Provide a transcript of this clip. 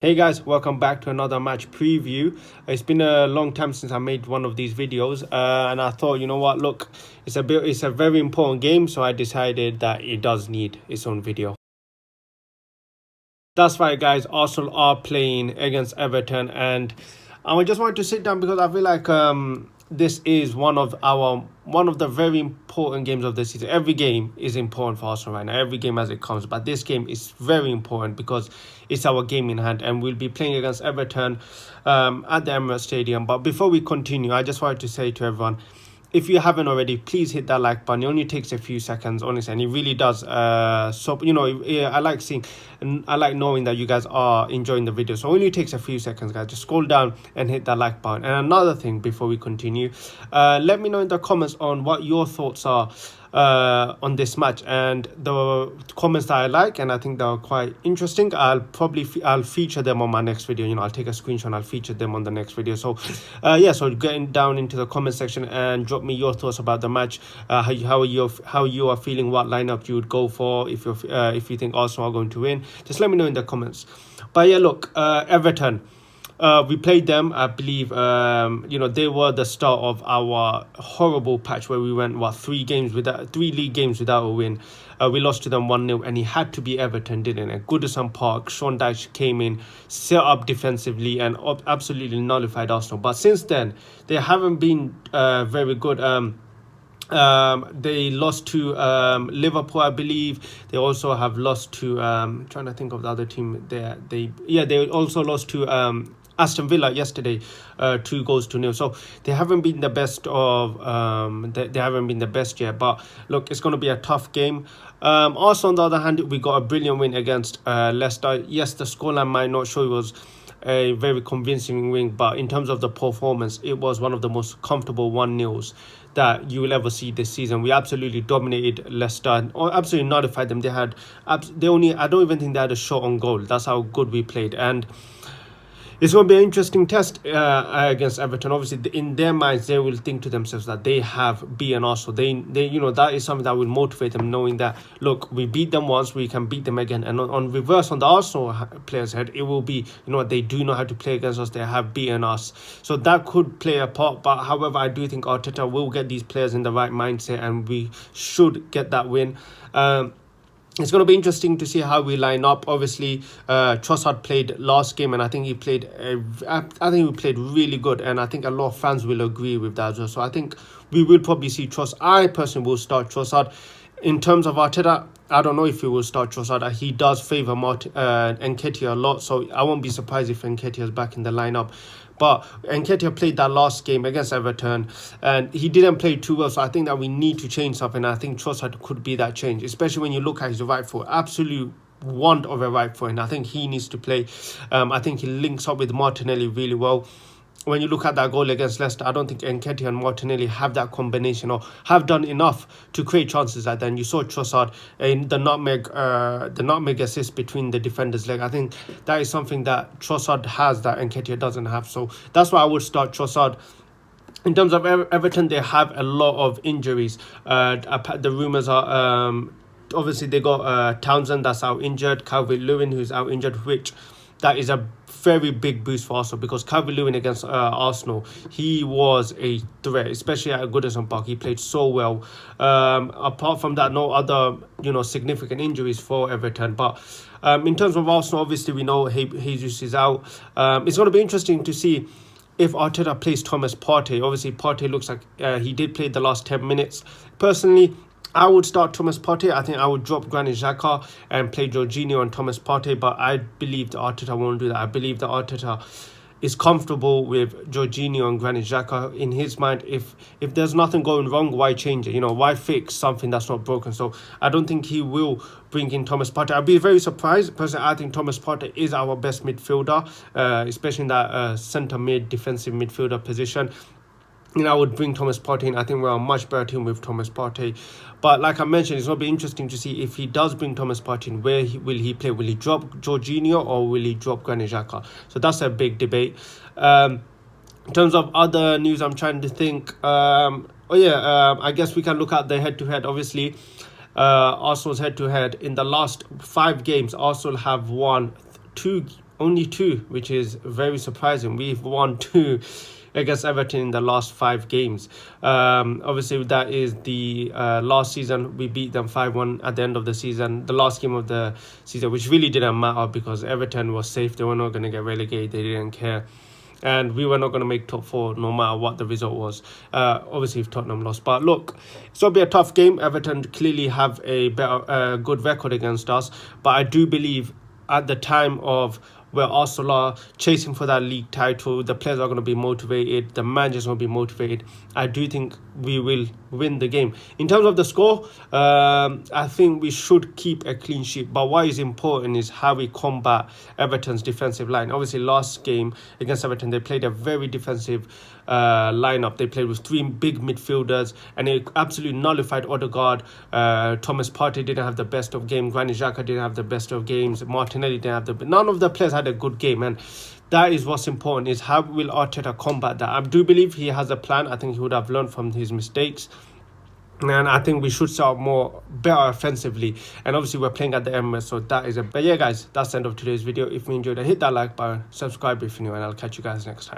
Hey guys, welcome back to another match preview. It's been a long time since I made one of these videos, and I thought, you know what, look, it's a very important game, so I decided that it does need its own video. That's right, guys. Arsenal are playing against Everton, and I just wanted to sit down because I feel like this is one of the very important games of the season. Every game is important for Arsenal right now. Every game as it comes, but this game is very important because it's our game in hand, and we'll be playing against Everton at the Emirates Stadium. But before we continue, I just wanted to say to everyone, if you haven't already, please hit that like button. It only takes a few seconds, honestly, and it really does. So I like seeing, and I like knowing that you guys are enjoying the video. So it only takes a few seconds, guys. Just scroll down and hit that like button. And another thing before we continue, let me know in the comments on what your thoughts are on this match, and the comments that I like and I think they're quite interesting, I'll feature them on my next video. I'll take a screenshot and I'll feature them on the next video. So so getting down into the comment section and drop me your thoughts about the match, how you are feeling, what lineup you would go for if you think Arsenal are going to win. Just let me know in the comments. But yeah, look, Everton, we played them. I believe they were the start of our horrible patch where we went three league games without a win. We lost to them 1-0, and it had to be Everton, didn't it? Goodison Park, Sean Dyche came in, set up defensively, and absolutely nullified Arsenal. But since then, they haven't been very good. They lost to Liverpool, I believe. They also have lost to trying to think of the other team there. They also lost to Aston Villa yesterday, 2-0. So they haven't been the best they haven't been the best yet. But look, it's going to be a tough game. Also, on the other hand, we got a brilliant win against Leicester. Yes, the scoreline might not show it was a very convincing win, but in terms of the performance, it was one of the most comfortable 1-0s that you will ever see this season. We absolutely dominated Leicester, or absolutely nullified them. I don't even think they had a shot on goal. That's how good we played. And it's going to be an interesting test against Everton. Obviously, in their minds, they will think to themselves that they have beaten Arsenal. That is something that will motivate them, knowing that, look, we beat them once, we can beat them again. And on reverse, on the Arsenal players' head, it will be, they do know how to play against us. They have beaten us. So that could play a part. But however, I do think Arteta will get these players in the right mindset, and we should get that win. It's going to be interesting to see how we line up. Obviously, Trossard played last game, and I think he played really good, and I think a lot of fans will agree with that as well. So I think we will probably see Trossard. I personally will start Trossard. In terms of Arteta, I don't know if he will start Trossard. He does favour Nketiah a lot, so I won't be surprised if Nketiah is back in the lineup. But Nketiah played that last game against Everton, and he didn't play too well. So I think that we need to change something. I think Trossard could be that change, especially when you look at his right foot. Absolute want of a right foot, and I think he needs to play. I think he links up with Martinelli really well. When you look at that goal against Leicester, I don't think Nketiah and Martinelli have that combination or have done enough to create chances like that. And you saw Trossard in the nutmeg assist between the defenders' leg. I think that is something that Trossard has that Nketiah doesn't have. So that's why I would start Trossard. In terms of Everton, they have a lot of injuries. The rumours are obviously they got Townsend that's out injured, Calvert-Lewin who's out injured, which that is a very big boost for Arsenal, because Calvert-Lewin against Arsenal, he was a threat, especially at Goodison Park. He played so well. Apart from that, no other significant injuries for Everton. But in terms of Arsenal, obviously we know Jesus is out. It's going to be interesting to see if Arteta plays Thomas Partey. Obviously, Partey looks like he did play the last 10 minutes. Personally, I would start Thomas Partey. I think I would drop Granit Xhaka and play Jorginho and Thomas Partey, but I believe that Arteta won't do that. I believe that Arteta is comfortable with Jorginho and Granit Xhaka. In his mind, if there's nothing going wrong, why change it? Why fix something that's not broken? So I don't think he will bring in Thomas Partey. I'd be very surprised. Personally, I think Thomas Partey is our best midfielder, especially in that centre mid defensive midfielder position. I would bring Thomas Partey in. I think we're a much better team with Thomas Partey. But like I mentioned, it's going to be interesting to see if he does bring Thomas Partey in, will he play? Will he drop Jorginho or will he drop Granit Xhaka? So that's a big debate. In terms of other news, I'm trying to think. I guess we can look at the head-to-head. Obviously, Arsenal's head-to-head. In the last 5 games, Arsenal have won 2 only 2, which is very surprising. We've won 2 against Everton in the last 5 games. Obviously, that is the last season. We beat them 5-1 at the end of the season, the last game of the season, which really didn't matter because Everton was safe. They were not going to get relegated. They didn't care. And we were not going to make top 4 no matter what the result was. Obviously, if Tottenham lost. But look, it's going to be a tough game. Everton clearly have a good record against us. But I do believe at the time of where Arsenal are chasing for that league title, the players are going to be motivated, the managers will be motivated. I do think we will win the game. In terms of the score, I think we should keep a clean sheet. But what is important is how we combat Everton's defensive line. Obviously, last game against Everton, they played a very defensive lineup. They played with 3 big midfielders, and it absolutely nullified Odegaard. Thomas Partey didn't have the best of games. Granit Xhaka didn't have the best of games. Martinelli didn't have none of the players had a good game, and that is what's important, is how will Arteta combat that. I do believe he has a plan. I think he would have learned from his mistakes. And I think we should start better offensively. And obviously we're playing at the Emirates, so that is but yeah guys, that's the end of today's video. If you enjoyed it, hit that like button, subscribe if you're new, and I'll catch you guys next time.